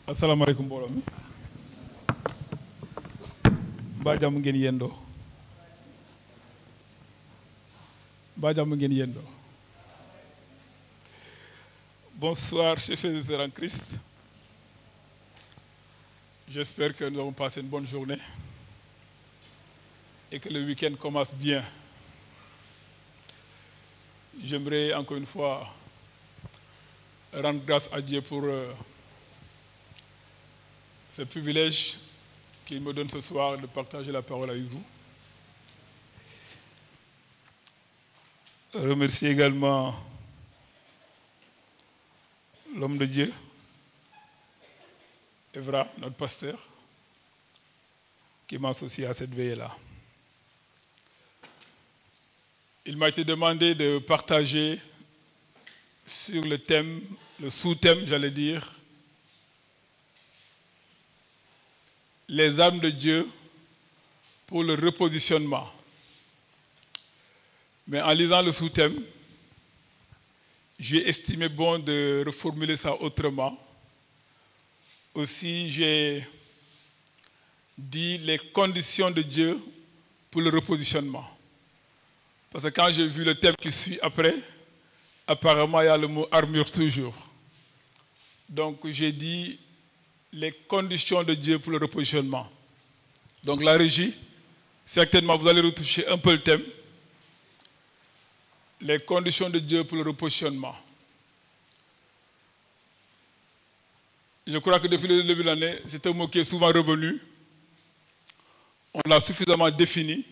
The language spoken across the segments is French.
Assalamu alaikum mbooloo mi mbaa jàmm ngeen yendoo Bonsoir chers frères et sœurs en Christ. J'espère que nous avons passé une bonne journée et que le week-end commence bien. J'aimerais encore une fois rendre grâce à Dieu pour ce privilège qu'il me donne ce soir de partager la parole avec vous. Je remercie également l'homme de Dieu, Evra, notre pasteur, qui m'a associé à cette veillée-là. Il m'a été demandé de partager sur le thème, le sous-thème, j'allais dire, les armes de Dieu pour le repositionnement. Mais en lisant le sous-thème, j'ai estimé bon de reformuler ça autrement. Aussi, j'ai dit les conditions de Dieu pour le repositionnement. Parce que quand j'ai vu le thème qui suit après, apparemment il y a le mot armure toujours. Donc j'ai dit les conditions de Dieu pour le repositionnement. Donc la régie, certainement vous allez retoucher un peu le thème. Les conditions de Dieu pour le repositionnement. Je crois que depuis le début de l'année, c'est un mot qui est souvent revenu. On l'a suffisamment défini.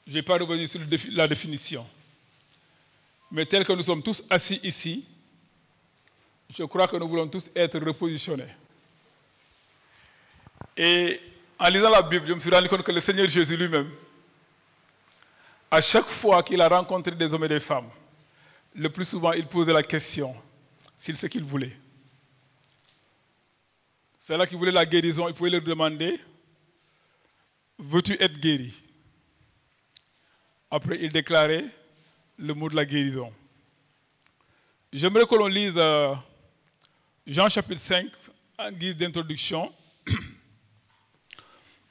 Je ne vais pas revenir sur la définition. Mais tel que nous sommes tous assis ici, je crois que nous voulons tous être repositionnés. Et en lisant la Bible, je me suis rendu compte que le Seigneur Jésus lui-même, à chaque fois qu'il a rencontré des hommes et des femmes, le plus souvent, il posait la question s'il ce qu'il voulait. C'est là qu'il voulait la guérison, il pouvait leur demander « Veux-tu être guéri ?» Après, il déclarait le mot de la guérison. J'aimerais que l'on lise Jean chapitre 5 en guise d'introduction.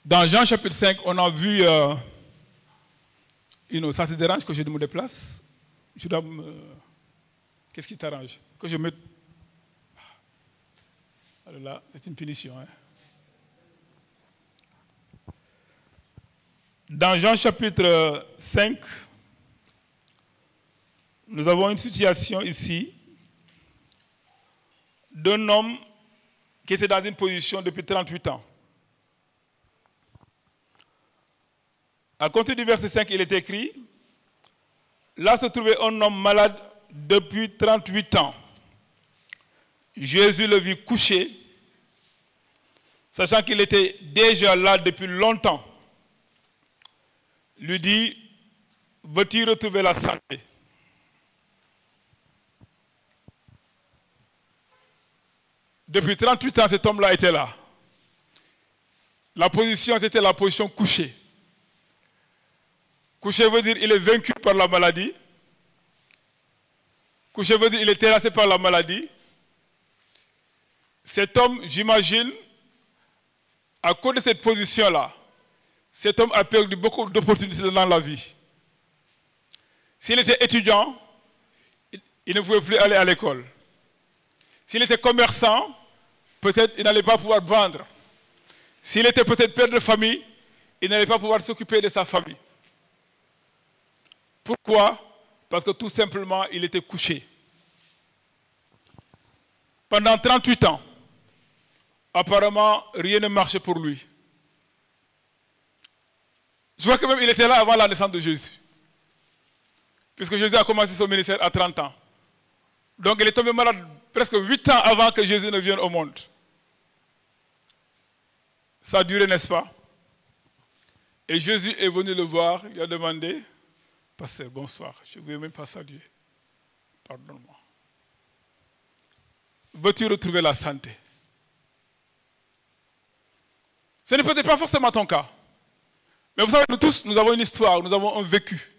Dans Jean chapitre 5, on a vu... ça te dérange que je me déplace? Je dois me... Qu'est-ce qui t'arrange? Que je mette... Alors là, c'est une punition. Hein? Dans Jean chapitre 5, nous avons une situation ici d'un homme qui était dans une position depuis 38 ans. À compter du verset 5, il est écrit, là se trouvait un homme malade depuis 38 ans. Jésus le vit couché, sachant qu'il était déjà là depuis longtemps. Lui dit, veux-tu retrouver la santé? Depuis 38 ans, cet homme-là était là. La position, c'était la position couchée. Couché veut dire qu'il est vaincu par la maladie. Couché veut dire qu'il est terrassé par la maladie. Cet homme, j'imagine, à cause de cette position-là, cet homme a perdu beaucoup d'opportunités dans la vie. S'il était étudiant, il ne pouvait plus aller à l'école. S'il était commerçant, peut-être il n'allait pas pouvoir vendre. S'il était peut-être père de famille, il n'allait pas pouvoir s'occuper de sa famille. Pourquoi? Parce que tout simplement, il était couché. Pendant 38 ans, apparemment, rien ne marchait pour lui. Je vois que même il était là avant la naissance de Jésus. Puisque Jésus a commencé son ministère à 30 ans. Donc il est tombé malade presque 8 ans avant que Jésus ne vienne au monde. Ça a duré, n'est-ce pas? Et Jésus est venu le voir, il a demandé, pasteur, bonsoir, je ne voulais même pas saluer. Pardonne-moi. Veux-tu retrouver la santé? Ce n'est peut-être pas forcément ton cas. Mais vous savez, nous tous, nous avons une histoire, nous avons un vécu.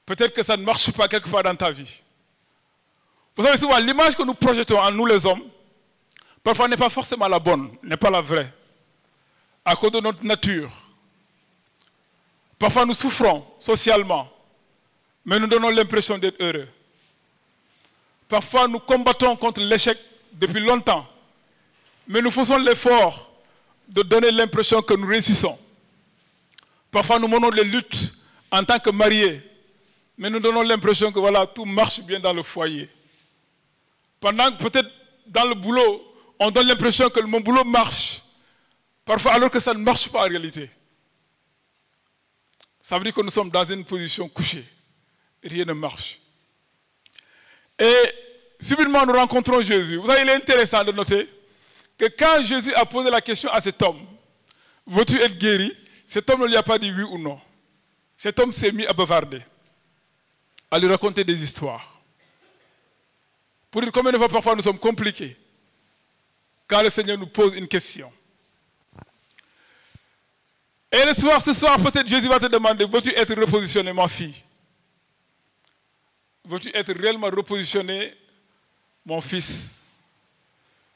Peut-être que ça ne marche pas quelque part dans ta vie. Vous savez, souvent, l'image que nous projetons en nous les hommes, Parfois n'est pas forcément la bonne, n'est pas la vraie, à cause de notre nature. Parfois nous souffrons socialement, mais nous donnons l'impression d'être heureux. Parfois nous combattons contre l'échec depuis longtemps, mais nous faisons l'effort de donner l'impression que nous réussissons. Parfois nous menons les luttes en tant que mariés, mais nous donnons l'impression que voilà, tout marche bien dans le foyer. Pendant que peut-être dans le boulot, on donne l'impression que mon boulot marche, parfois alors que ça ne marche pas en réalité. Ça veut dire que nous sommes dans une position couchée. Rien ne marche. Et subitement, nous rencontrons Jésus. Vous savez, il est intéressant de noter que quand Jésus a posé la question à cet homme, veux-tu être guéri? Cet homme ne lui a pas dit oui ou non. Cet homme s'est mis à bavarder, à lui raconter des histoires. Pour dire combien de fois parfois nous sommes compliqués quand le Seigneur nous pose une question. Et le soir, ce soir, peut-être Jésus va te demander, veux-tu être repositionné, ma fille? Veux-tu être réellement repositionné, mon fils?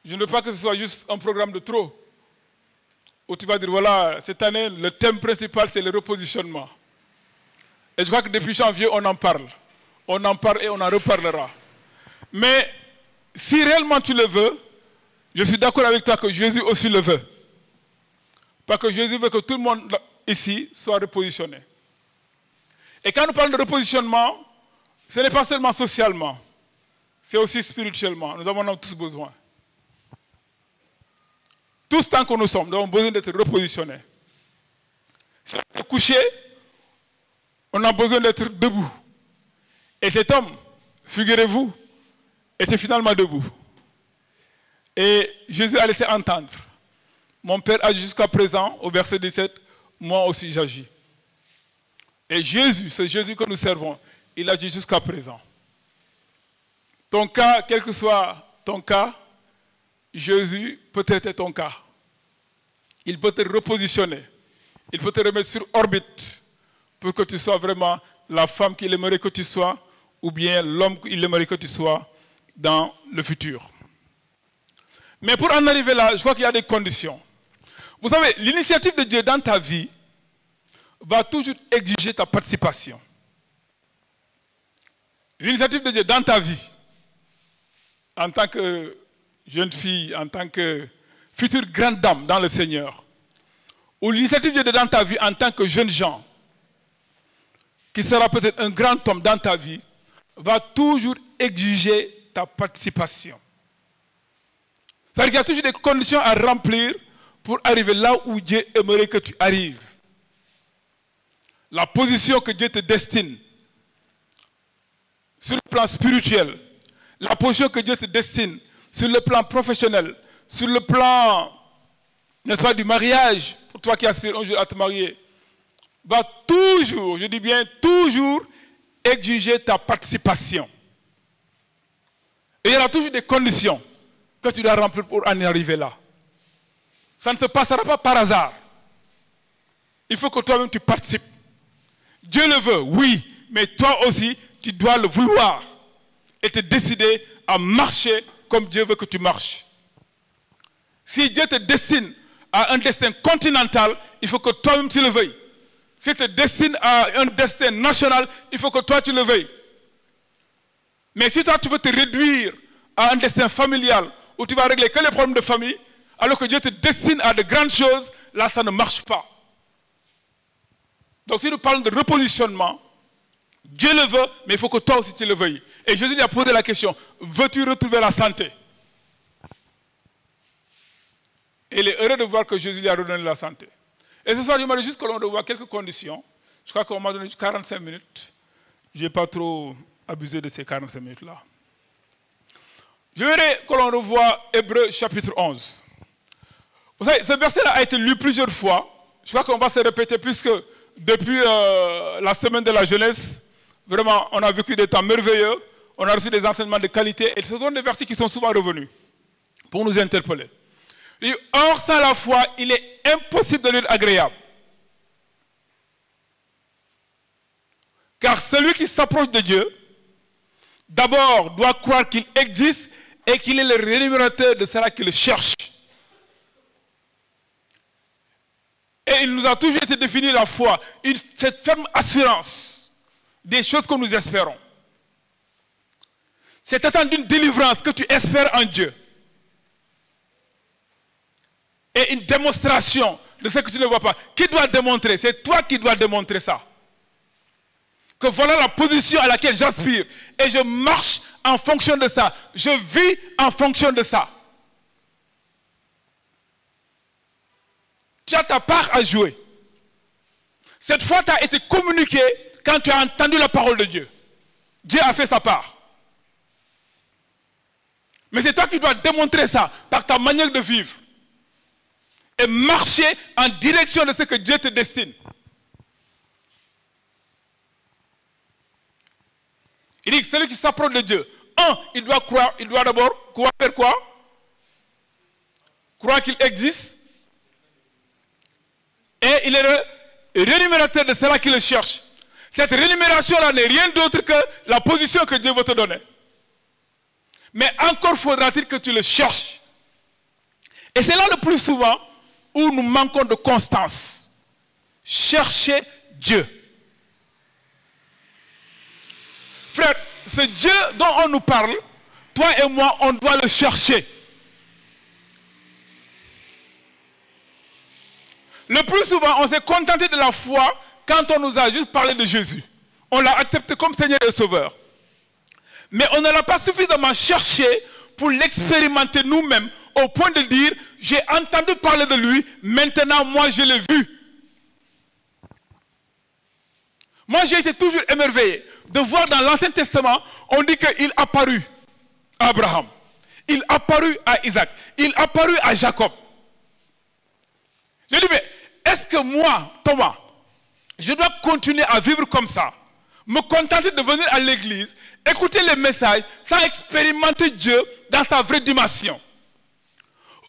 Je ne veux pas que ce soit juste un programme de trop, où tu vas dire, voilà, cette année, le thème principal, c'est le repositionnement. Et je crois que depuis janvier, on en parle. On en parle et on en reparlera. Mais si réellement tu le veux, je suis d'accord avec toi que Jésus aussi le veut. Parce que Jésus veut que tout le monde ici soit repositionné. Et quand nous parlons de repositionnement, ce n'est pas seulement socialement, c'est aussi spirituellement. Nous en avons tous besoin. Tous tant que nous sommes, nous avons besoin d'être repositionnés. Si on est couché, on a besoin d'être debout. Et cet homme, figurez-vous, était finalement debout. Et Jésus a laissé entendre. Mon Père agit jusqu'à présent, au verset 17, moi aussi j'agis. Et Jésus, c'est Jésus que nous servons, il agit jusqu'à présent. Ton cas, quel que soit ton cas, Jésus peut être ton cas. Il peut te repositionner. Il peut te remettre sur orbite pour que tu sois vraiment la femme qu'il aimerait que tu sois ou bien l'homme qu'il aimerait que tu sois dans le futur. Mais pour en arriver là, je crois qu'il y a des conditions. Vous savez, l'initiative de Dieu dans ta vie va toujours exiger ta participation. L'initiative de Dieu dans ta vie, en tant que jeune fille, en tant que future grande dame dans le Seigneur, ou l'initiative de Dieu dans ta vie en tant que jeune gens, qui sera peut-être un grand homme dans ta vie, va toujours exiger ta participation. C'est-à-dire qu'il y a toujours des conditions à remplir pour arriver là où Dieu aimerait que tu arrives. La position que Dieu te destine, sur le plan spirituel, la position que Dieu te destine, sur le plan professionnel, sur le plan, n'est-ce pas, du mariage, pour toi qui aspires un jour à te marier, va toujours, je dis bien toujours, exiger ta participation. Et il y aura toujours des conditions que tu dois remplir pour en arriver là. Ça ne se passera pas par hasard. Il faut que toi-même tu participes. Dieu le veut, oui, mais toi aussi, tu dois le vouloir et te décider à marcher comme Dieu veut que tu marches. Si Dieu te destine à un destin continental, il faut que toi-même tu le veuilles. Si tu te destines à un destin national, il faut que toi tu le veuilles. Mais si toi tu veux te réduire à un destin familial, où tu vas régler que les problèmes de famille, alors que Dieu te destine à de grandes choses, là ça ne marche pas. Donc si nous parlons de repositionnement, Dieu le veut, mais il faut que toi aussi tu le veuilles. Et Jésus lui a posé la question, veux-tu retrouver la santé? Et il est heureux de voir que Jésus lui a redonné la santé. Et ce soir, j'aimerais juste que l'on revoie quelques conditions. Je crois qu'on m'a donné 45 minutes. Je n'ai pas trop abusé de ces 45 minutes-là. Je voudrais que l'on revoie Hébreux chapitre 11. Vous savez, ce verset-là a été lu plusieurs fois. Je crois qu'on va se répéter puisque depuis la semaine de la jeunesse, vraiment, on a vécu des temps merveilleux. On a reçu des enseignements de qualité. Et ce sont des versets qui sont souvent revenus pour nous interpeller. Et or, sans la foi, il est impossible de lui être agréable. Car celui qui s'approche de Dieu, d'abord doit croire qu'il existe et qu'il est le rémunérateur de ceux qui le cherchent. Et il nous a toujours été défini la foi, cette ferme assurance des choses que nous espérons. C'est attendre d'une délivrance que tu espères en Dieu. Et une démonstration de ce que tu ne vois pas. Qui doit démontrer? C'est toi qui dois démontrer ça. Que voilà la position à laquelle j'aspire. Et je marche en fonction de ça. Je vis en fonction de ça. Tu as ta part à jouer. Cette foi t'a été communiquée quand tu as entendu la parole de Dieu. Dieu a fait sa part. Mais c'est toi qui dois démontrer ça par ta manière de vivre. Et marcher en direction de ce que Dieu te destine. Il dit que celui qui s'approche de Dieu, il doit croire, il doit d'abord faire quoi? Croire qu'il existe. Et il est le rémunérateur de ceux qui le cherchent. Cette rémunération-là n'est rien d'autre que la position que Dieu veut te donner. Mais encore faudra-t-il que tu le cherches. Et c'est là le plus souvent où nous manquons de constance. Chercher Dieu. Frère, ce Dieu dont on nous parle, toi et moi, on doit le chercher. Le plus souvent, on s'est contenté de la foi quand on nous a juste parlé de Jésus. On l'a accepté comme Seigneur et Sauveur. Mais on ne l'a pas suffisamment cherché pour l'expérimenter nous-mêmes au point de dire, j'ai entendu parler de lui, maintenant moi je l'ai vu. Moi j'ai été toujours émerveillé de voir dans l'Ancien Testament, on dit qu'il apparut à Abraham, il apparut à Isaac, il apparut à Jacob. Je dis, mais est-ce que moi, Thomas, je dois continuer à vivre comme ça, me contenter de venir à l'église, écouter les messages, sans expérimenter Dieu dans sa vraie dimension?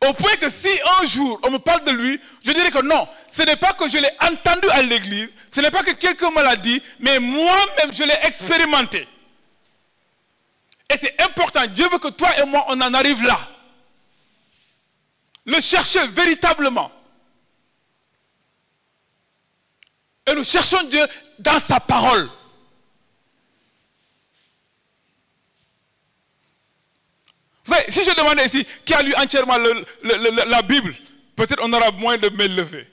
Au point que si un jour on me parle de lui, je dirais que non, ce n'est pas que je l'ai entendu à l'église, ce n'est pas que quelqu'un me l'a dit, mais moi-même je l'ai expérimenté. Et c'est important, Dieu veut que toi et moi on en arrive là. Le chercher véritablement. Et nous cherchons Dieu dans sa parole. Vous savez, si je demandais ici qui a lu entièrement la Bible, peut-être on aura moins de mains levées.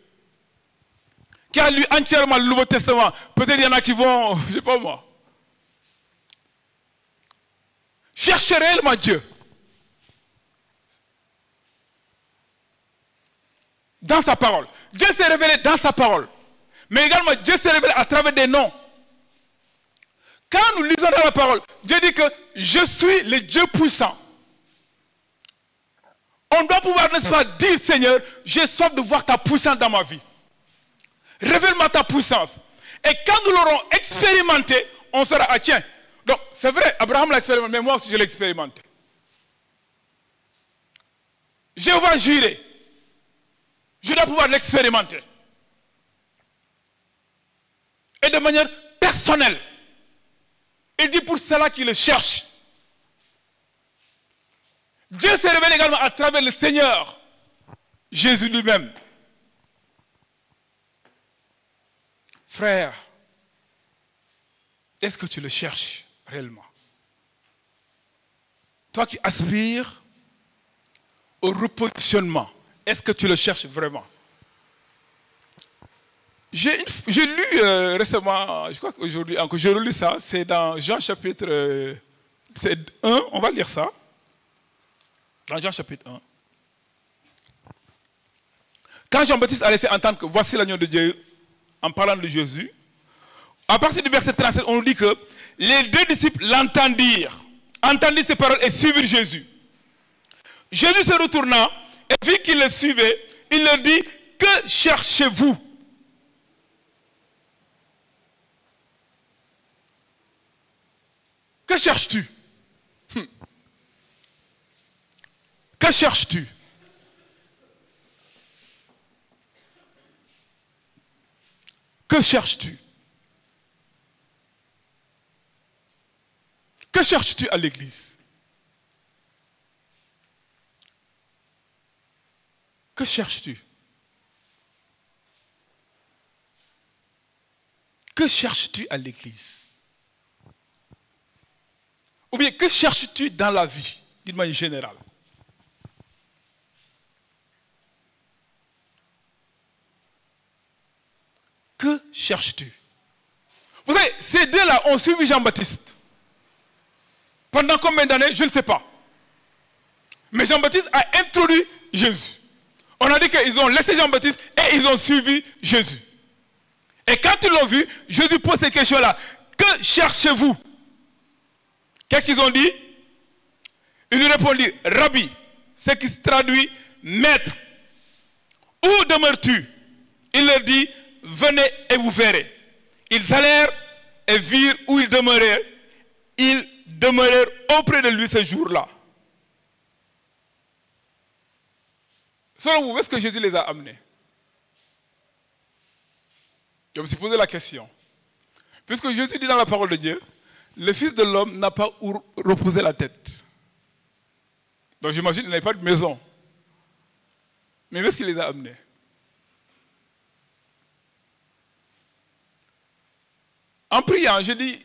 Qui a lu entièrement le Nouveau Testament, peut-être il y en a qui vont, je ne sais pas moi. Cherchez réellement Dieu. Dans sa parole. Dieu s'est révélé dans sa parole. Mais également, Dieu s'est révélé à travers des noms. Quand nous lisons dans la parole, Dieu dit que je suis le Dieu puissant. On doit pouvoir, n'est-ce pas, dire, Seigneur, j'ai soif de voir ta puissance dans ma vie. Révèle-moi ta puissance. Et quand nous l'aurons expérimenté, on sera, ah tiens, donc c'est vrai, Abraham l'a expérimenté, mais moi aussi je l'ai expérimenté. Jéhovah juré, je dois pouvoir l'expérimenter. Et de manière personnelle. Il dit pour cela qu'il le cherche. Dieu se révèle également à travers le Seigneur, Jésus lui-même. Frère, est-ce que tu le cherches réellement? Toi qui aspires au repositionnement, est-ce que tu le cherches vraiment? J'ai lu récemment, je crois qu'aujourd'hui encore, j'ai relu ça, c'est dans Jean chapitre 1, on va lire ça. Dans Jean chapitre 1. Quand Jean-Baptiste a laissé entendre que voici l'agneau de Dieu en parlant de Jésus, à partir du verset 37, on nous dit que les deux disciples l'entendirent, entendirent ces paroles et suivirent Jésus. Jésus se retournant et vit qu'ils le suivaient, il leur dit, que cherchez-vous? Que cherches-tu? Que cherches-tu? Que cherches-tu? Que cherches-tu à l'église? Que cherches-tu? Que cherches-tu à l'église? Ou bien, que cherches-tu dans la vie, d'une manière générale? Que cherches-tu? Vous savez, ces deux-là ont suivi Jean-Baptiste. Pendant combien d'années? Je ne sais pas. Mais Jean-Baptiste a introduit Jésus. On a dit qu'ils ont laissé Jean-Baptiste et ils ont suivi Jésus. Et quand ils l'ont vu, Jésus pose cette question-là. Que cherchez-vous? Qu'est-ce qu'ils ont dit? Ils lui répondent, Rabbi, ce qui se traduit maître. Où demeures-tu? Il leur dit, venez et vous verrez. Ils allèrent et virent où il demeurait. Ils demeurèrent auprès de lui ce jour-là. Selon vous, où est-ce que Jésus les a amenés? Je me suis posé la question. Puisque Jésus dit dans la parole de Dieu, le Fils de l'homme n'a pas où reposer la tête. Donc j'imagine qu'il n'avait pas de maison. Mais où est-ce qu'il les a amenés? En priant, je dis,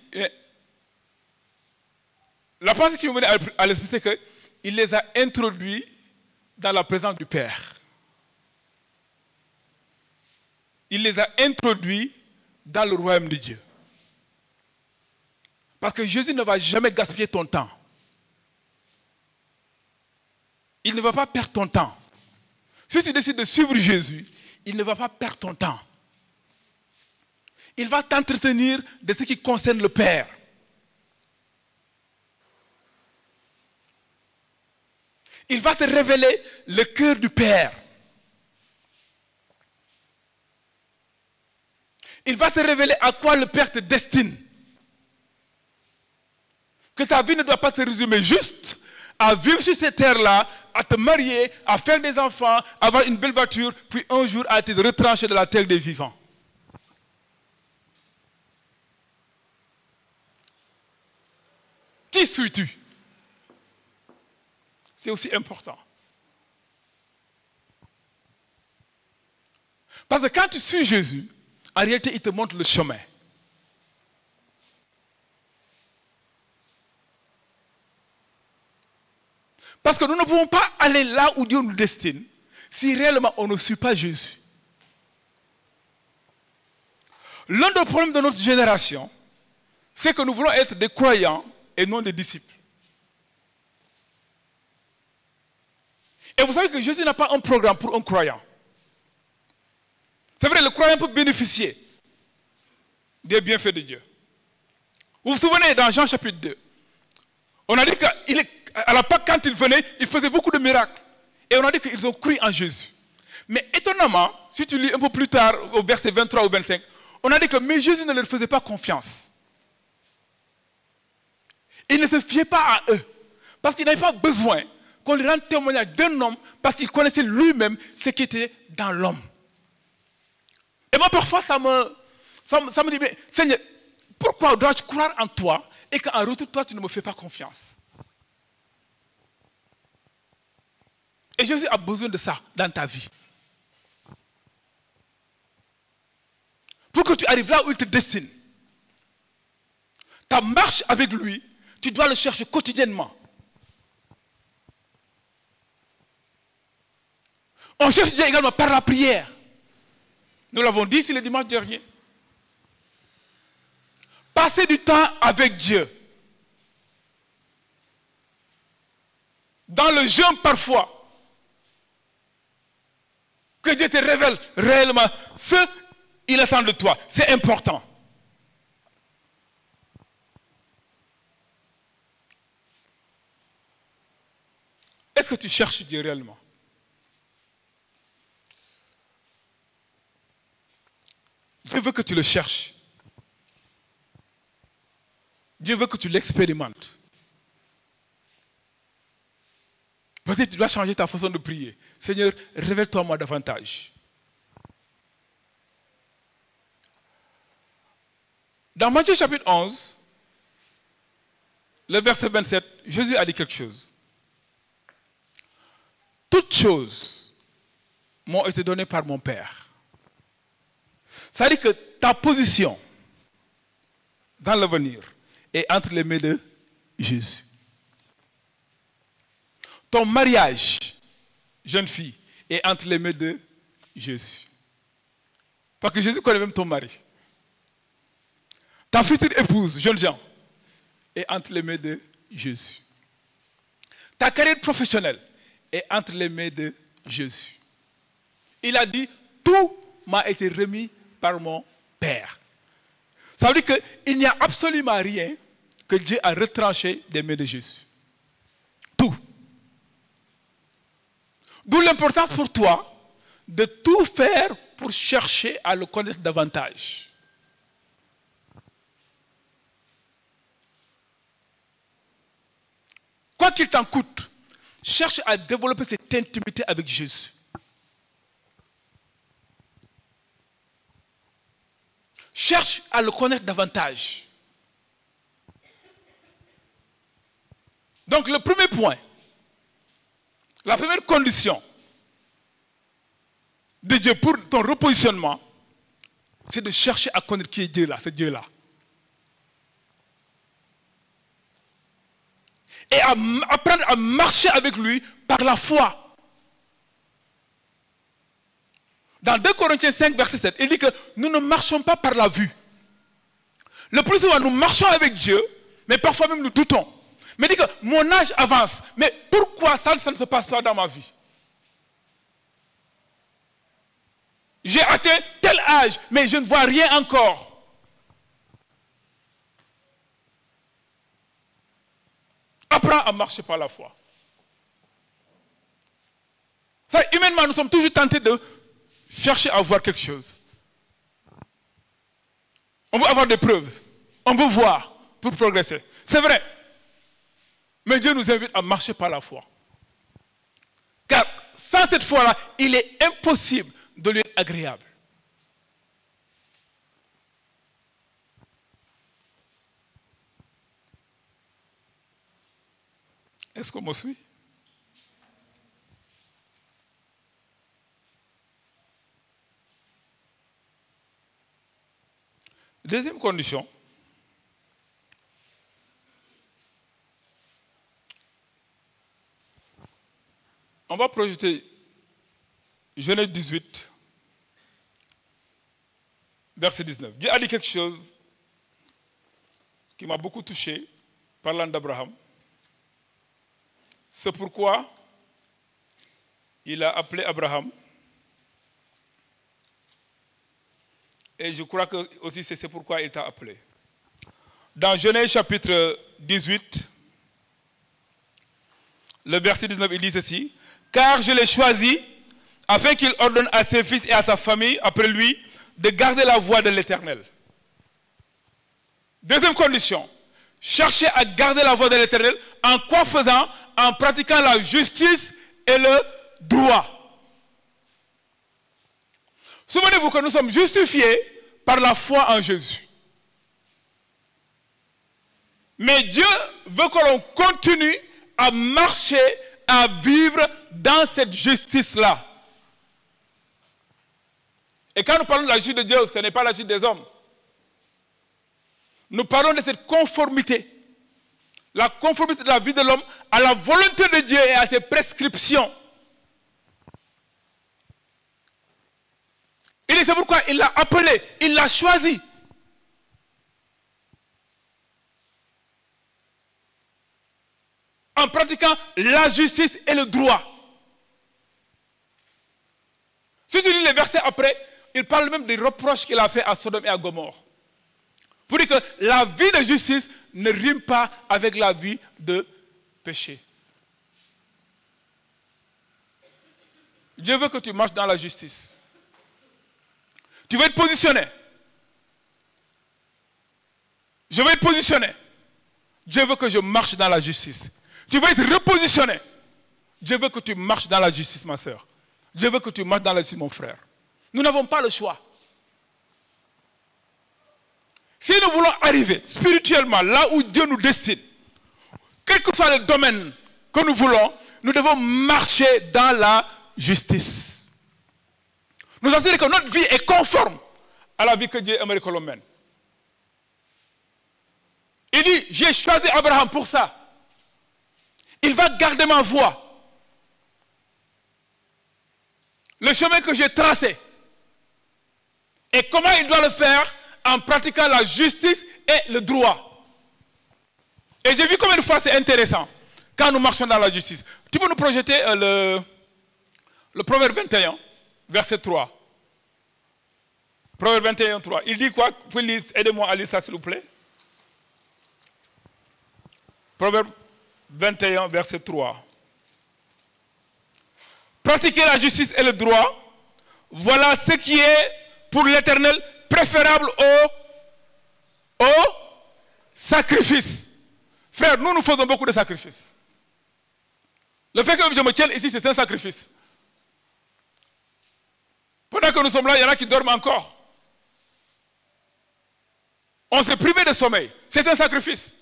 la pensée qui me venait à l'esprit, c'est qu'il les a introduits dans la présence du Père. Il les a introduits dans le royaume de Dieu. Parce que Jésus ne va jamais gaspiller ton temps. Il ne va pas perdre ton temps. Si tu décides de suivre Jésus, il ne va pas perdre ton temps. Il va t'entretenir de ce qui concerne le Père. Il va te révéler le cœur du Père. Il va te révéler à quoi le Père te destine. Que ta vie ne doit pas se résumer juste à vivre sur cette terre-là, à te marier, à faire des enfants, à avoir une belle voiture, puis un jour à être retranché de la terre des vivants. Qui suis-tu? C'est aussi important. Parce que quand tu suis Jésus, en réalité, il te montre le chemin. Parce que nous ne pouvons pas aller là où Dieu nous destine si réellement on ne suit pas Jésus. L'un des problèmes de notre génération, c'est que nous voulons être des croyants et non des disciples. Et vous savez que Jésus n'a pas un programme pour un croyant. C'est vrai, le croyant peut bénéficier des bienfaits de Dieu. Vous vous souvenez, dans Jean chapitre 2, on a dit qu'à la Pâque, quand il venait, il faisait beaucoup de miracles. Et on a dit qu'ils ont cru en Jésus. Mais étonnamment, si tu lis un peu plus tard, au verset 23 ou 25, on a dit que mais Jésus ne leur faisait pas confiance. Il ne se fiait pas à eux. Parce qu'il n'avait pas besoin qu'on lui rende témoignage d'un homme, parce qu'il connaissait lui-même ce qui était dans l'homme. Et moi, parfois, ça me dit, mais Seigneur, pourquoi dois-je croire en toi et qu'en retour, toi, tu ne me fais pas confiance? Et Jésus a besoin de ça dans ta vie. Pour que tu arrives là où il te destine. Ta marche avec lui, tu dois le chercher quotidiennement. On cherche Dieu également par la prière. Nous l'avons dit ici le dimanche dernier. Passer du temps avec Dieu. Dans le jeûne parfois. Que Dieu te révèle réellement ce qu'il attend de toi. C'est important. Est-ce que tu cherches Dieu réellement? Dieu veut que tu le cherches. Dieu veut que tu l'expérimentes. Peut-être tu dois changer ta façon de prier. Seigneur, révèle-toi moi davantage. Dans Matthieu chapitre 11, le verset 27, Jésus a dit quelque chose. Toutes choses m'ont été donnés par mon Père. Ça veut dire que ta position dans l'avenir est entre les mains de Jésus. Ton mariage, jeune fille, est entre les mains de Jésus. Parce que Jésus connaît même ton mari. Ta future épouse, jeune gens, est entre les mains de Jésus. Ta carrière professionnelle est entre les mains de Jésus. Il a dit, tout m'a été remis par mon Père. Ça veut dire qu'il n'y a absolument rien que Dieu a retranché des mains de Jésus. Tout. D'où l'importance pour toi de tout faire pour chercher à le connaître davantage. Quoi qu'il t'en coûte, cherche à développer cette intimité avec Jésus. Cherche à le connaître davantage. Donc le premier point, la première condition de Dieu pour ton repositionnement, c'est de chercher à connaître qui est Dieu là, ce Dieu-là. Et à apprendre à marcher avec lui par la foi. Dans 2 Corinthiens 5, verset 7, il dit que nous ne marchons pas par la vue. Le plus souvent, nous marchons avec Dieu, mais parfois même nous doutons. Mais il dit que mon âge avance. Mais pourquoi ça ne se passe pas dans ma vie? J'ai atteint tel âge, mais je ne vois rien encore. Apprends à marcher par la foi. Ça, humainement, nous sommes toujours tentés de chercher à voir quelque chose. On veut avoir des preuves. On veut voir pour progresser. C'est vrai. Mais Dieu nous invite à marcher par la foi. Car sans cette foi-là, il est impossible de lui être agréable. Est-ce qu'on me suit? Deuxième condition. On va projeter Genèse 18, verset 19. Dieu a dit quelque chose qui m'a beaucoup touché, parlant d'Abraham. C'est pourquoi il a appelé Abraham. Et je crois que aussi c'est pourquoi il t'a appelé. Dans Genèse chapitre 18, le verset 19, il dit ceci. Car je l'ai choisi afin qu'il ordonne à ses fils et à sa famille après lui de garder la voie de l'Éternel. Deuxième condition, chercher à garder la voie de l'Éternel. En quoi faisant? En pratiquant la justice et le droit. Souvenez-vous que nous sommes justifiés par la foi en Jésus. Mais Dieu veut que l'on continue à marcher, à vivre dans cette justice-là. Et quand nous parlons de la justice de Dieu, ce n'est pas la justice des hommes. Nous parlons de cette conformité. La conformité de la vie de l'homme à la volonté de Dieu et à ses prescriptions. Et c'est pourquoi il l'a appelé, il l'a choisi. En pratiquant la justice et le droit. Si tu lis les versets après, il parle même des reproches qu'il a fait à Sodome et à Gomorrhe. Pour dire que la vie de justice ne rime pas avec la vie de péché. Dieu veut que tu marches dans la justice. Tu veux être positionné. Je veux être positionné. Dieu veut que je marche dans la justice. Tu veux être repositionné. Dieu veut que tu marches dans la justice, ma soeur. Dieu veut que tu marches dans la justice, mon frère. Nous n'avons pas le choix. Si nous voulons arriver spirituellement là où Dieu nous destine, quel que soit le domaine que nous voulons, nous devons marcher dans la justice. Nous assurer que notre vie est conforme à la vie que Dieu aimerait que l'on mène. Il dit, j'ai choisi Abraham pour ça. Il va garder ma voie. Le chemin que j'ai tracé. Et comment il doit le faire? En pratiquant la justice et le droit. Et j'ai vu combien de fois c'est intéressant quand nous marchons dans la justice. Tu peux nous projeter le Proverbe 21, verset 3. Proverbe 21, 3. Il dit quoi? Vous pouvez aidez-moi à lire ça s'il vous plaît. Proverbe 21, verset 3. Pratiquer la justice et le droit, voilà ce qui est pour l'Éternel préférable au sacrifice. Frère, nous faisons beaucoup de sacrifices. Le fait que je me tienne ici, c'est un sacrifice. Pendant que nous sommes là, il y en a qui dorment encore. On s'est privé de sommeil. C'est un sacrifice.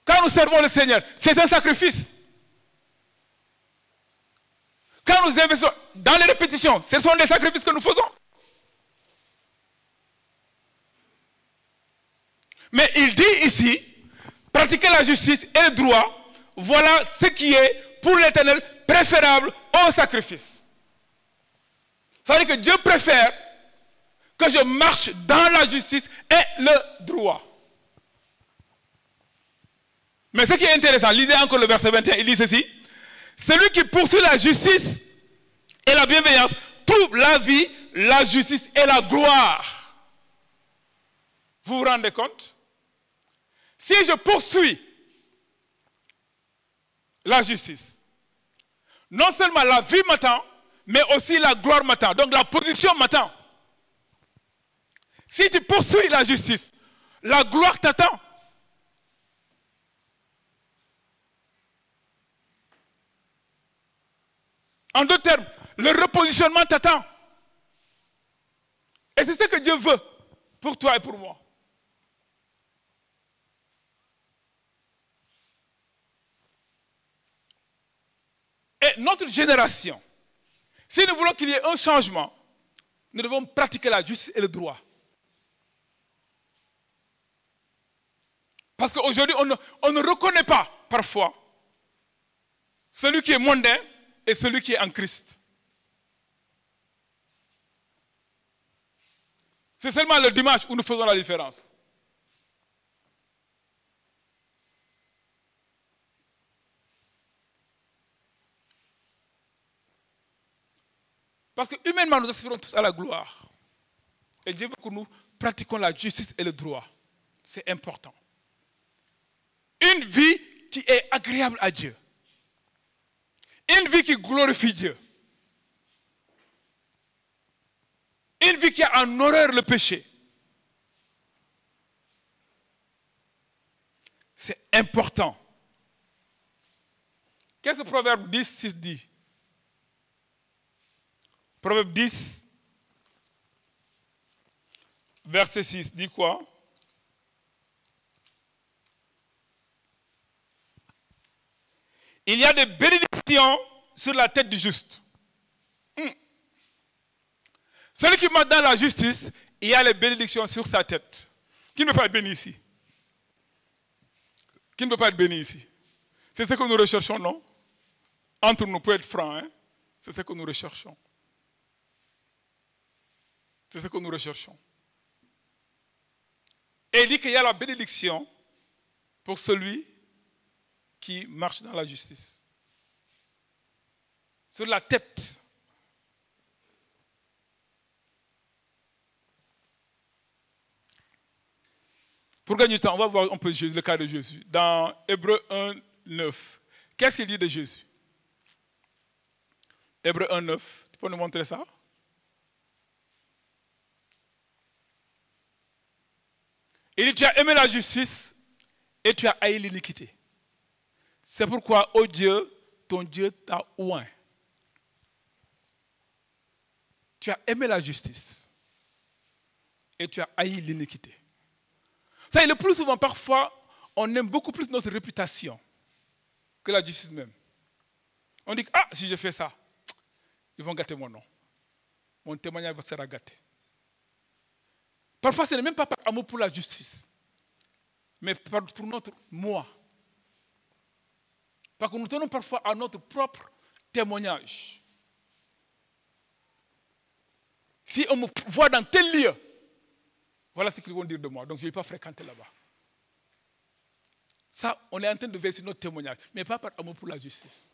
Quand nous servons le Seigneur, c'est un sacrifice. Quand nous investissons dans les répétitions, ce sont des sacrifices que nous faisons. Mais il dit ici, pratiquer la justice et le droit, voilà ce qui est pour l'Éternel préférable au sacrifice. Ça veut dire que Dieu préfère que je marche dans la justice et le droit. Mais ce qui est intéressant, lisez encore le verset 21, il dit ceci. Celui qui poursuit la justice et la bienveillance trouve la vie, la justice et la gloire. Vous vous rendez compte? Si je poursuis la justice, non seulement la vie m'attend, mais aussi la gloire m'attend. Donc la position m'attend. Si tu poursuis la justice, la gloire t'attend. En d'autres termes, le repositionnement t'attend. Et c'est ce que Dieu veut pour toi et pour moi. Et notre génération, si nous voulons qu'il y ait un changement, nous devons pratiquer la justice et le droit. Parce qu'aujourd'hui, on ne reconnaît pas, parfois, celui qui est mondain et celui qui est en Christ. C'est seulement le dimanche où nous faisons la différence. Parce que humainement, nous aspirons tous à la gloire. Et Dieu veut que nous pratiquions la justice et le droit. C'est important. Une vie qui est agréable à Dieu. Une vie qui glorifie Dieu. Une vie qui a en horreur le péché. C'est important. Qu'est-ce que Proverbe 10, 6 dit? Proverbe 10, verset 6, dit quoi? Il y a des bénédictions sur la tête du juste. Celui qui marche dans la justice, il y a les bénédictions sur sa tête. Qui ne peut pas être béni ici? Qui ne peut pas être béni ici? C'est ce que nous recherchons, non? Entre nous, pour être francs, hein? C'est ce que nous recherchons. C'est ce que nous recherchons. Et il dit qu'il y a la bénédiction pour celui qui marche dans la justice. Sur la tête. Pour gagner du temps, on va voir un peu Jésus, le cas de Jésus. Dans Hébreux 1, 9. Qu'est-ce qu'il dit de Jésus? Hébreux 1, 9. Tu peux nous montrer ça? Il dit, tu as aimé la justice et tu as haï l'iniquité. C'est pourquoi, ô Dieu, ton Dieu t'a oint. Tu as aimé la justice et tu as haï l'iniquité. Ça, le plus souvent, parfois, on aime beaucoup plus notre réputation que la justice même. On dit, ah, si je fais ça, ils vont gâter mon nom. Mon témoignage sera gâté. Parfois, ce n'est même pas par amour pour la justice, mais pour notre moi. Parce que nous tenons parfois à notre propre témoignage. Si on me voit dans tel lieu, voilà ce qu'ils vont dire de moi. Donc je ne vais pas fréquenter là-bas. Ça, on est en train de verser notre témoignage, mais pas par amour pour la justice.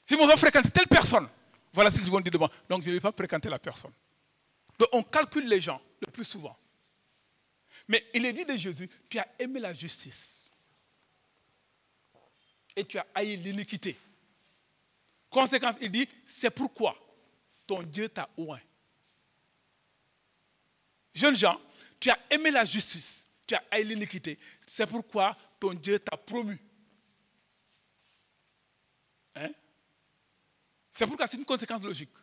Si on va fréquenter telle personne, voilà ce qu'ils vont dire de moi. Donc je ne vais pas fréquenter la personne. Donc on calcule les gens le plus souvent. Mais il est dit de Jésus, tu as aimé la justice. Et tu as haï l'iniquité. Conséquence, il dit, c'est pourquoi ton Dieu t'a oint. Jeunes gens, tu as aimé la justice, tu as haï l'iniquité. C'est pourquoi ton Dieu t'a promu. Hein? C'est pourquoi c'est une conséquence logique.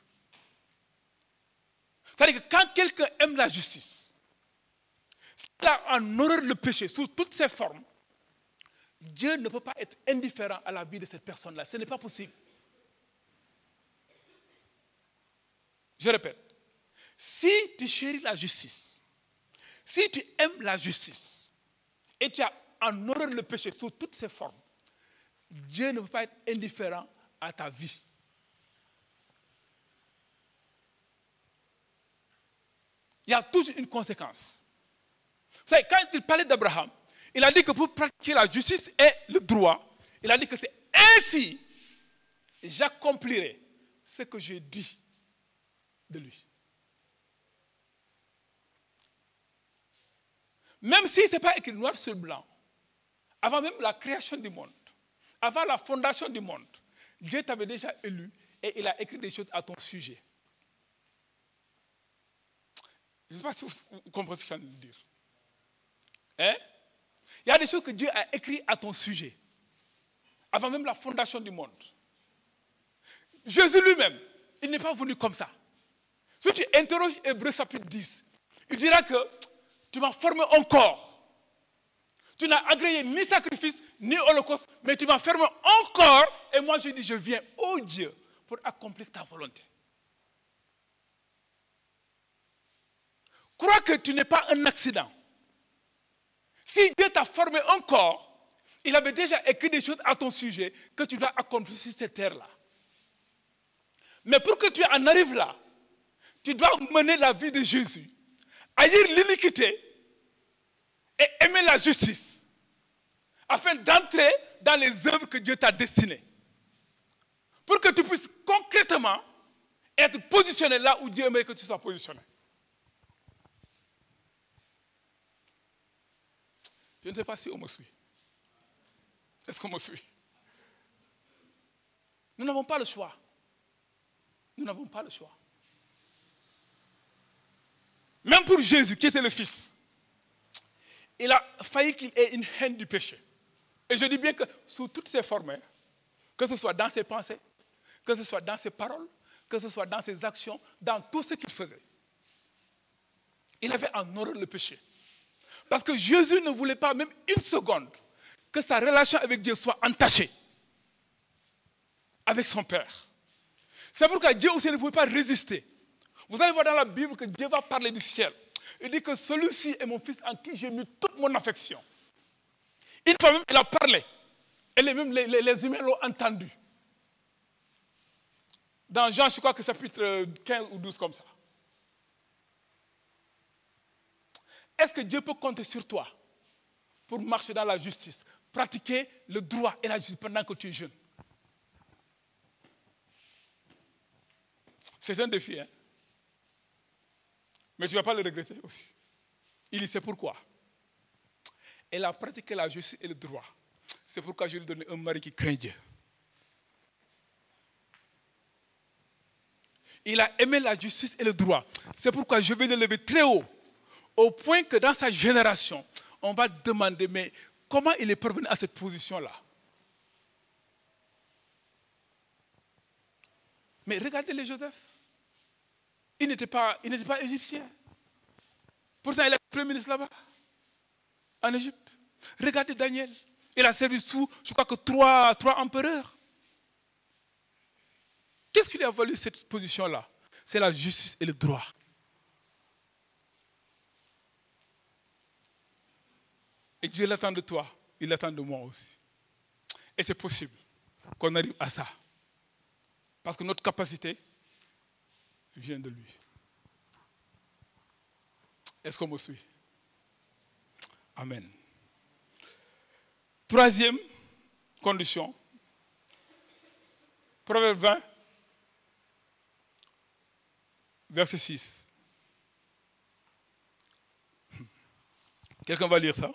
C'est-à-dire que quand quelqu'un aime la justice, s'il a en horreur le péché sous toutes ses formes, Dieu ne peut pas être indifférent à la vie de cette personne-là. Ce n'est pas possible. Je répète, si tu chéris la justice, si tu aimes la justice, et tu as en horreur le péché sous toutes ses formes, Dieu ne peut pas être indifférent à ta vie. Il y a toujours une conséquence. Vous savez, quand il parlait d'Abraham, il a dit que pour pratiquer la justice et le droit, il a dit que c'est ainsi j'accomplirai ce que j'ai dit de lui. Même si ce n'est pas écrit noir sur blanc, avant même la création du monde, avant la fondation du monde, Dieu t'avait déjà élu et il a écrit des choses à ton sujet. Je ne sais pas si vous comprenez ce que je viens de dire. Hein? Il y a des choses que Dieu a écrites à ton sujet, avant même la fondation du monde. Jésus lui-même, il n'est pas venu comme ça. Si tu interroges Hébreux chapitre 10, il dira que tu m'as formé un corps. Tu n'as agréé ni sacrifice, ni holocauste, mais tu m'as formé un corps. Et moi je dis, je viens, ô Dieu, pour accomplir ta volonté. Crois que tu n'es pas un accident. Si Dieu t'a formé un corps, il avait déjà écrit des choses à ton sujet que tu dois accomplir sur cette terre-là. Mais pour que tu en arrives là, tu dois mener la vie de Jésus, haïr l'iniquité et aimer la justice, afin d'entrer dans les œuvres que Dieu t'a destinées. Pour que tu puisses concrètement être positionné là où Dieu aimerait que tu sois positionné. Je ne sais pas si on me suit. Est-ce qu'on me suit? Nous n'avons pas le choix. Nous n'avons pas le choix. Même pour Jésus, qui était le Fils, il a failli qu'il ait une haine du péché. Et je dis bien que sous toutes ses formes, que ce soit dans ses pensées, que ce soit dans ses paroles, que ce soit dans ses actions, dans tout ce qu'il faisait, il avait en horreur le péché. Parce que Jésus ne voulait pas même une seconde que sa relation avec Dieu soit entachée avec son Père. C'est pourquoi Dieu aussi ne pouvait pas résister. Vous allez voir dans la Bible que Dieu va parler du ciel. Il dit que celui-ci est mon fils en qui j'ai mis toute mon affection. Une fois même, il a parlé. Et les humains l'ont entendu. Dans Jean, je crois que chapitre 15 ou 12 comme ça. Est-ce que Dieu peut compter sur toi pour marcher dans la justice, pratiquer le droit et la justice pendant que tu es jeune? C'est un défi, hein? Mais tu ne vas pas le regretter aussi. Il sait pourquoi. Elle a pratiqué la justice et le droit. C'est pourquoi je lui ai donné un mari qui craint Dieu. Il a aimé la justice et le droit. C'est pourquoi je vais le lever très haut. Au point que dans sa génération, on va demander, mais comment il est parvenu à cette position-là? Mais regardez les Joseph. Il n'était pas égyptien. Pourtant, il est premier ministre là-bas, en Égypte. Regardez Daniel. Il a servi sous, je crois que trois empereurs. Qu'est-ce qui lui a valu cette position-là? C'est la justice et le droit. Et Dieu l'attend de toi, il l'attend de moi aussi. Et c'est possible qu'on arrive à ça. Parce que notre capacité vient de lui. Est-ce qu'on me suit? Amen. Troisième condition, Proverbe 20, verset 6. Quelqu'un va lire ça?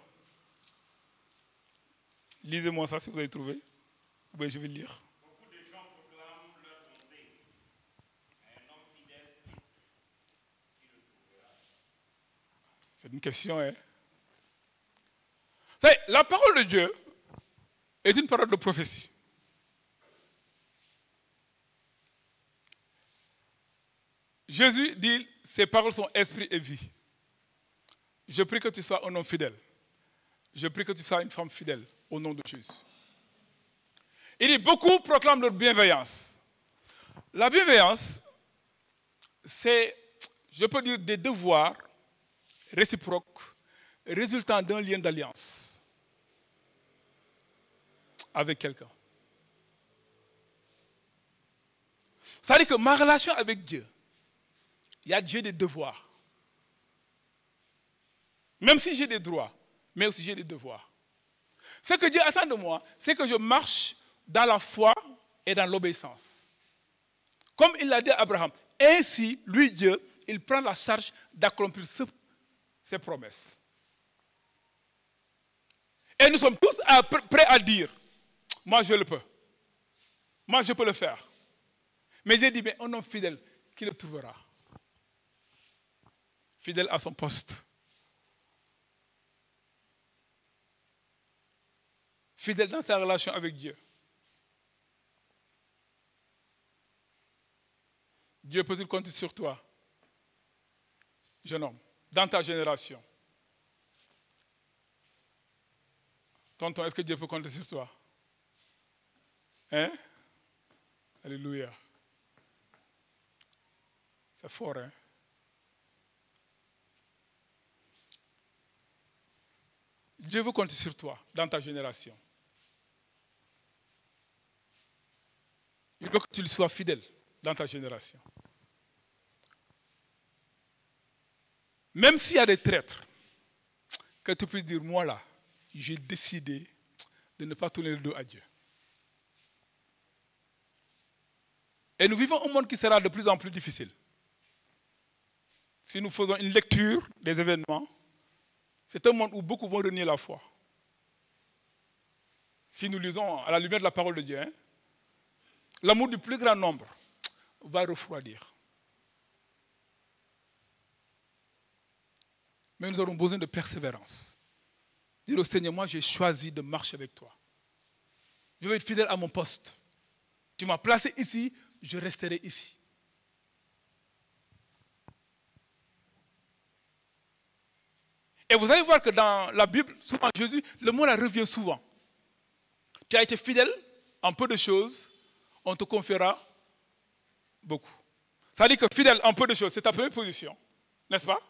Lisez-moi ça si vous avez trouvé. Oui, je vais le lire. Beaucoup de gens proclament leur bonté à un homme fidèle qui le trouvera. C'est une question, hein? Vous savez, la parole de Dieu est une parole de prophétie. Jésus dit, ces paroles sont esprit et vie. Je prie que tu sois un homme fidèle. Je prie que tu sois une femme fidèle au nom de Jésus. Il dit, beaucoup proclament leur bienveillance. La bienveillance, c'est, je peux dire, des devoirs réciproques résultant d'un lien d'alliance avec quelqu'un. C'est-à-dire que ma relation avec Dieu, il y a Dieu des devoirs. Même si j'ai des droits, mais aussi j'ai des devoirs. Ce que Dieu attend de moi, c'est que je marche dans la foi et dans l'obéissance. Comme il l'a dit à Abraham. Ainsi, lui, Dieu, il prend la charge d'accomplir ses promesses. Et nous sommes tous prêts à dire, moi je le peux. Moi je peux le faire. Mais Dieu dit, mais un homme fidèle, qui le trouvera? Fidèle à son poste. Fidèle dans sa relation avec Dieu. Dieu peut-il compter sur toi, jeune homme, dans ta génération? Tonton, est-ce que Dieu peut compter sur toi? Hein? Alléluia. C'est fort, hein? Dieu veut compter sur toi dans ta génération. Il veut que tu sois fidèle dans ta génération. Même s'il y a des traîtres, que tu puisses dire, moi là, j'ai décidé de ne pas tourner le dos à Dieu. Et nous vivons un monde qui sera de plus en plus difficile. Si nous faisons une lecture des événements, c'est un monde où beaucoup vont renier la foi. Si nous lisons à la lumière de la parole de Dieu, hein, l'amour du plus grand nombre va refroidir. Mais nous aurons besoin de persévérance. Dire au Seigneur, moi j'ai choisi de marcher avec toi. Je vais être fidèle à mon poste. Tu m'as placé ici, je resterai ici. Et vous allez voir que dans la Bible, souvent Jésus, le mot là revient souvent. Tu as été fidèle en peu de choses, on te confiera beaucoup. Ça dit que fidèle en peu de choses, c'est ta première position, n'est-ce pas?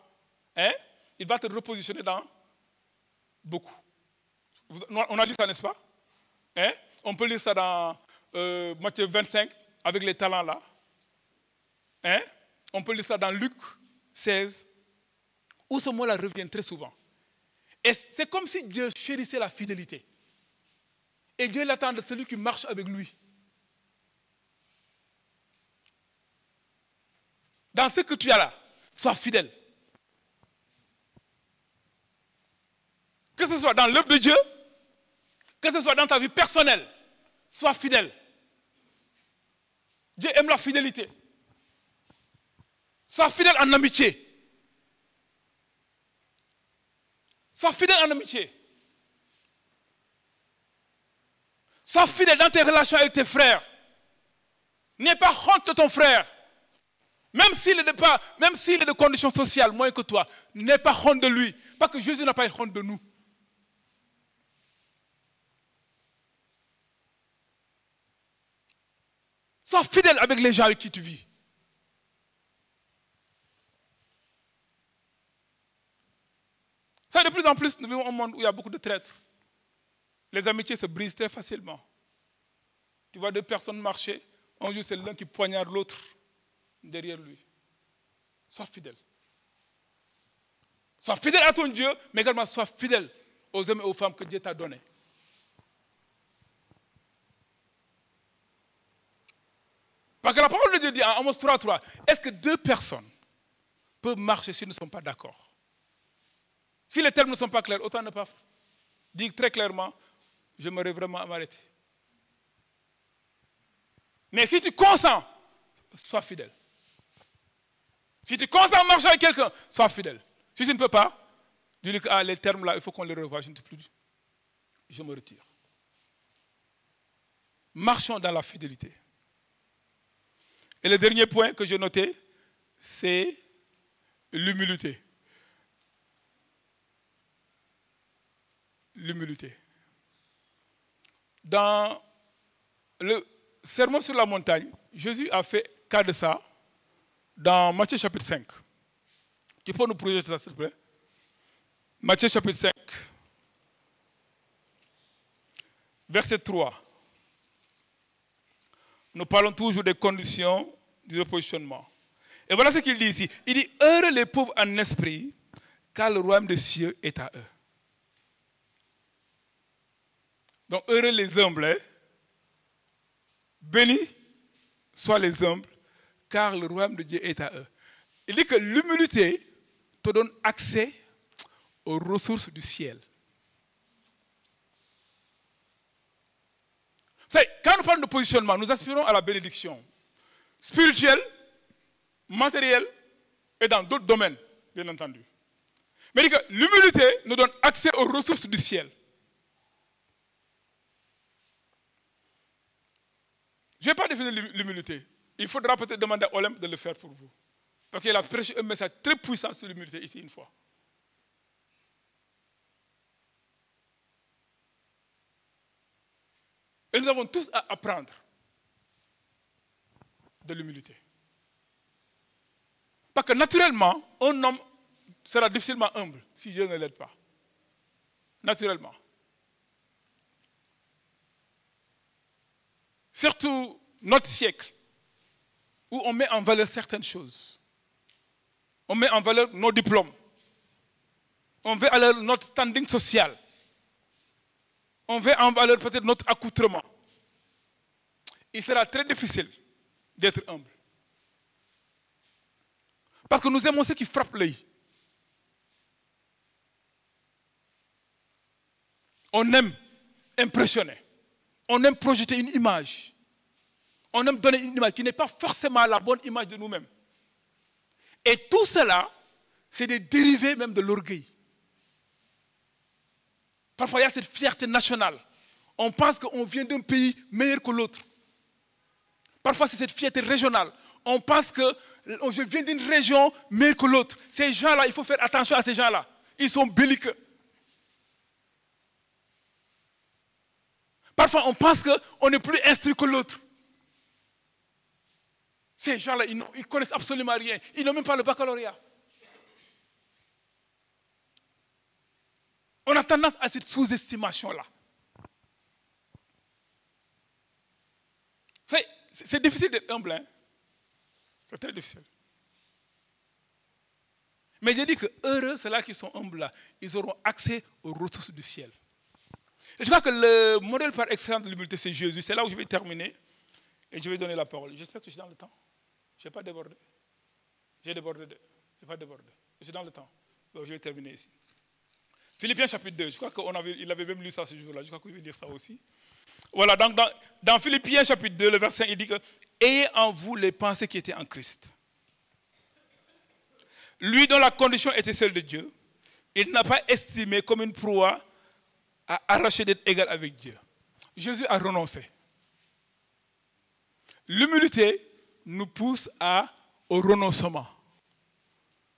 Hein? Il va te repositionner dans beaucoup. On a lu ça, n'est-ce pas? Hein? On peut lire ça dans Matthieu 25, avec les talents là. Hein? On peut lire ça dans Luc 16, où ce mot-là revient très souvent. Et c'est comme si Dieu chérissait la fidélité. Et Dieu l'attend de celui qui marche avec lui. Dans ce que tu as là, sois fidèle. Que ce soit dans l'œuvre de Dieu, que ce soit dans ta vie personnelle, sois fidèle. Dieu aime la fidélité. Sois fidèle en amitié. Sois fidèle en amitié. Sois fidèle dans tes relations avec tes frères. N'aie pas honte de ton frère. Même s'il est de conditions sociales moins que toi, n'aie pas honte de lui. Parce que Jésus n'a pas honte de nous. Sois fidèle avec les gens avec qui tu vis. Ça, de plus en plus, nous vivons un monde où il y a beaucoup de traîtres. Les amitiés se brisent très facilement. Tu vois deux personnes marcher, un jour c'est l'un qui poignarde l'autre derrière lui. Sois fidèle. Sois fidèle à ton Dieu, mais également sois fidèle aux hommes et aux femmes que Dieu t'a donnés. Parce que la parole de Dieu dit en Amos 3:3, est-ce que deux personnes peuvent marcher s'ils ne sont pas d'accord? Si les termes ne sont pas clairs, autant ne pas dire très clairement, j'aimerais vraiment m'arrêter. Mais si tu consens, sois fidèle. Si tu consens à marcher avec quelqu'un, sois fidèle. Si tu ne peux pas, dis-lui que les termes là, il faut qu'on les revoie, je ne sais plus. Je me retire. Marchons dans la fidélité. Et le dernier point que j'ai noté, c'est l'humilité. L'humilité. Dans le sermon sur la montagne, Jésus a fait cas de ça dans Matthieu chapitre 5. Tu peux nous projeter ça, s'il te plaît? Matthieu chapitre 5, verset 3. Nous parlons toujours des conditions du repositionnement. Et voilà ce qu'il dit ici. Il dit, heureux les pauvres en esprit, car le royaume des cieux est à eux. Donc, heureux les humbles, hein? Bénis soient les humbles, car le royaume de Dieu est à eux. Il dit que l'humilité te donne accès aux ressources du ciel. Vous savez, quand nous parlons de positionnement, nous aspirons à la bénédiction spirituelle, matérielle et dans d'autres domaines, bien entendu. Mais il dit que l'humilité nous donne accès aux ressources du ciel. Je ne vais pas définir l'humilité. Il faudra peut-être demander à Olympe de le faire pour vous. Parce qu'il a prêché un message très puissant sur l'humilité ici une fois. Et nous avons tous à apprendre de l'humilité. Parce que naturellement, un homme sera difficilement humble si Dieu ne l'aide pas. Naturellement. Surtout notre siècle, où on met en valeur certaines choses. On met en valeur nos diplômes. On met en valeur notre standing social. On met en valeur peut-être notre accoutrement. Il sera très difficile d'être humble. Parce que nous aimons ce qui frappe l'œil. On aime impressionner. On aime projeter une image. On aime donner une image qui n'est pas forcément la bonne image de nous-mêmes. Et tout cela, c'est des dérivés même de l'orgueil. Parfois, il y a cette fierté nationale. On pense qu'on vient d'un pays meilleur que l'autre. Parfois, c'est cette fierté régionale. On pense que je viens d'une région meilleure que l'autre. Ces gens-là, il faut faire attention à ces gens-là. Ils sont belliqueux. Parfois, on pense qu'on est plus instruit que l'autre. Ces gens-là, ils ne connaissent absolument rien. Ils n'ont même pas le baccalauréat. On a tendance à cette sous-estimation-là. C'est difficile d'être humble. Hein? C'est très difficile. Mais j'ai dit que heureux ceux-là qui sont humbles là, ils auront accès aux ressources du ciel. Et je crois que le modèle par excellence de l'humilité, c'est Jésus. C'est là où je vais terminer et je vais donner la parole. J'espère que je suis dans le temps. Je n'ai pas débordé. J'ai débordé. Je n'ai pas débordé. Je suis dans le temps. Donc je vais terminer ici. Philippiens chapitre 2. Je crois qu'il avait même lu ça ce jour-là. Je crois qu'il veut dire ça aussi. Voilà, donc dans Philippiens chapitre 2, le verset 5, il dit que « Ayez en vous les pensées qui étaient en Christ. » Lui dont la condition était celle de Dieu, il n'a pas estimé comme une proie à arracher d'être égal avec Dieu. Jésus a renoncé. L'humilité nous pousse au renoncement.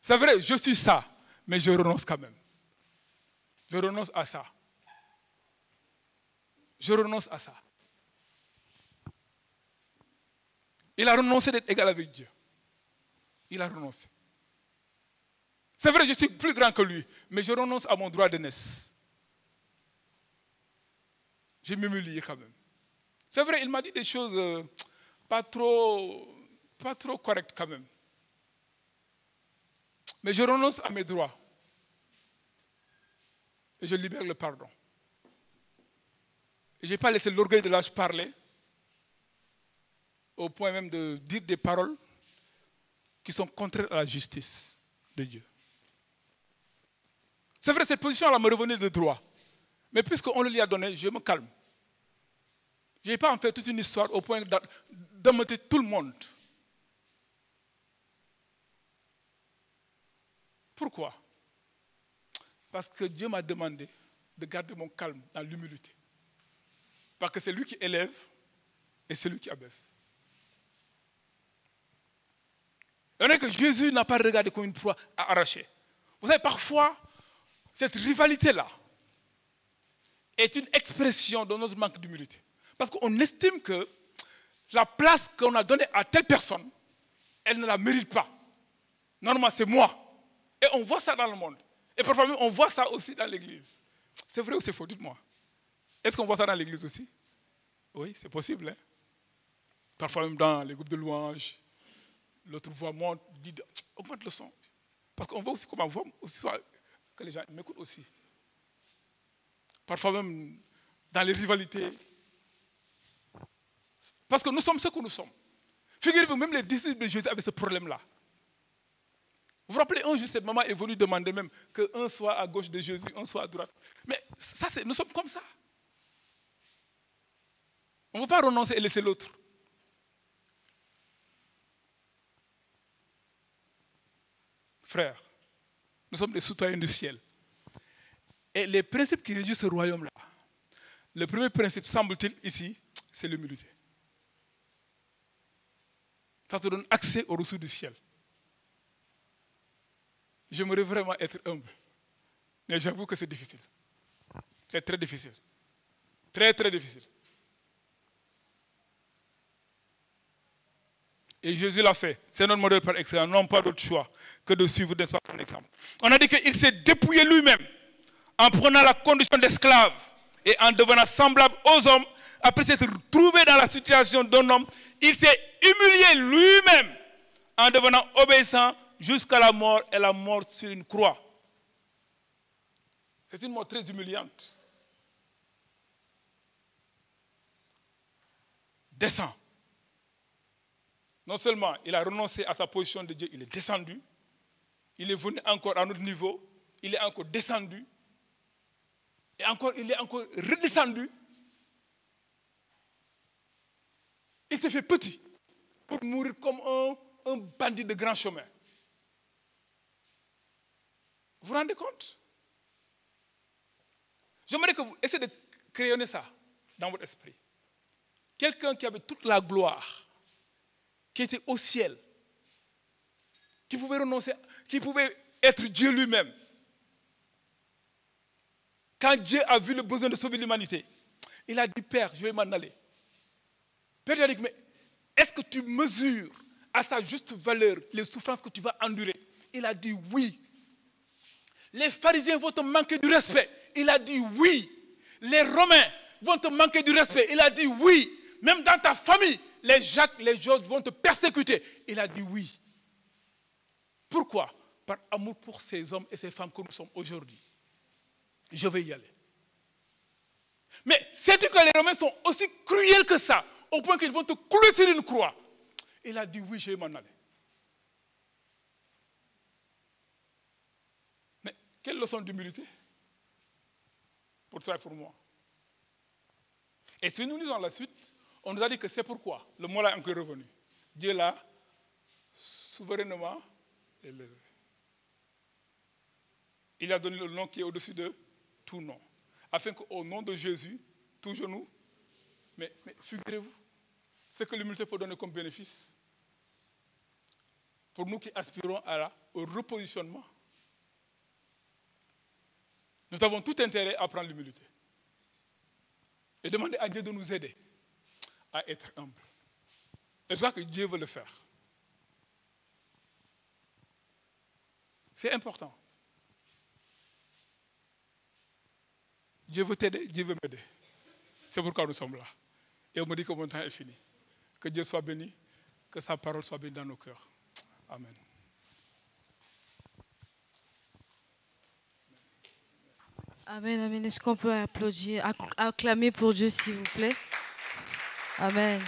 C'est vrai, je suis ça, mais je renonce quand même. Je renonce à ça. Je renonce à ça. Il a renoncé d'être égal avec Dieu. Il a renoncé. C'est vrai, je suis plus grand que lui, mais je renonce à mon droit d'aînesse. J'ai m'humilié quand même. C'est vrai, il m'a dit des choses pas trop correctes quand même. Mais je renonce à mes droits. Et je libère le pardon. Et je n'ai pas laissé l'orgueil de l'âge parler, au point même de dire des paroles qui sont contraires à la justice de Dieu. C'est vrai, cette position-là me revenait de droit. Mais puisqu'on le lui a donné, je me calme. Je n'ai pas en fait toute une histoire au point d'amener tout le monde. Pourquoi? Parce que Dieu m'a demandé de garder mon calme dans l'humilité. Parce que c'est lui qui élève et c'est lui qui abaisse. Il y en a que Jésus n'a pas regardé comme une proie à arracher. Vous savez, parfois, cette rivalité-là est une expression de notre manque d'humilité. Parce qu'on estime que la place qu'on a donnée à telle personne, elle ne la mérite pas. Normalement, c'est moi. Et on voit ça dans le monde. Et parfois même, on voit ça aussi dans l'église. C'est vrai ou c'est faux? Dites-moi. Est-ce qu'on voit ça dans l'église aussi? Oui, c'est possible. Hein? Parfois même dans les groupes de louanges, l'autre voix monte, dit augmente le son. Parce qu'on veut aussi comment voix aussi soit que les gens m'écoutent aussi. Parfois même dans les rivalités. Parce que nous sommes ce que nous sommes. Figurez-vous, même les disciples de Jésus avaient ce problème-là. Vous vous rappelez, un jour, cette maman est venue demander même qu'un soit à gauche de Jésus, un soit à droite. Mais ça, nous sommes comme ça. On ne peut pas renoncer et laisser l'autre. Frères, nous sommes des citoyens du ciel. Et les principes qui régissent ce royaume-là, le premier principe, semble-t-il, ici, c'est l'humilité. Ça te donne accès aux ressources du ciel. J'aimerais vraiment être humble. Mais j'avoue que c'est difficile. C'est très difficile. Très, très difficile. Et Jésus l'a fait. C'est notre modèle par excellence. Nous n'avons pas d'autre choix que de suivre, n'est-ce pas, son exemple. On a dit qu'il s'est dépouillé lui-même en prenant la condition d'esclave et en devenant semblable aux hommes. Après s'être trouvé dans la situation d'un homme, il s'est humilié lui-même en devenant obéissant jusqu'à la mort et la mort sur une croix. C'est une mort très humiliante. Descend. Non seulement il a renoncé à sa position de Dieu, il est descendu. Il est venu encore à notre niveau. Il est encore descendu. Et encore, il est encore redescendu. Il s'est fait petit pour mourir comme un bandit de grand chemin. Vous vous rendez compte? J'aimerais que vous essayez de crayonner ça dans votre esprit. Quelqu'un qui avait toute la gloire, qui était au ciel, qui pouvait renoncer, qui pouvait être Dieu lui-même. Quand Dieu a vu le besoin de sauver l'humanité, il a dit, Père, je vais m'en aller. Père lui a dit, mais est-ce que tu mesures à sa juste valeur les souffrances que tu vas endurer? Il a dit oui. Les pharisiens vont te manquer du respect. Il a dit oui. Les Romains vont te manquer du respect. Il a dit oui. Même dans ta famille, les Jacques, les Georges vont te persécuter. Il a dit oui. Pourquoi? Par amour pour ces hommes et ces femmes que nous sommes aujourd'hui. Je vais y aller. Mais sais-tu que les Romains sont aussi cruels que ça, au point qu'ils vont te clouer sur une croix? Il a dit oui, je vais m'en aller. Mais quelle leçon d'humilité pour toi et pour moi. Et si nous lisons la suite, on nous a dit que c'est pourquoi le mot là est encore revenu. Dieu l'a souverainement élevé. Il a donné le nom qui est au-dessus de tout nom. Afin qu'au nom de Jésus, tout genou. Mais figurez-vous, ce que l'humilité peut donner comme bénéfice, pour nous qui aspirons au repositionnement, nous avons tout intérêt à prendre l'humilité. Et demander à Dieu de nous aider à être humbles. Et je crois que Dieu veut le faire. C'est important. Dieu veut t'aider, Dieu veut m'aider. C'est pourquoi nous sommes là. Et on me dit que mon temps est fini. Que Dieu soit béni, que sa parole soit bénie dans nos cœurs. Amen. Amen, amen. Est-ce qu'on peut applaudir, acclamer pour Dieu, s'il vous plaît? Amen.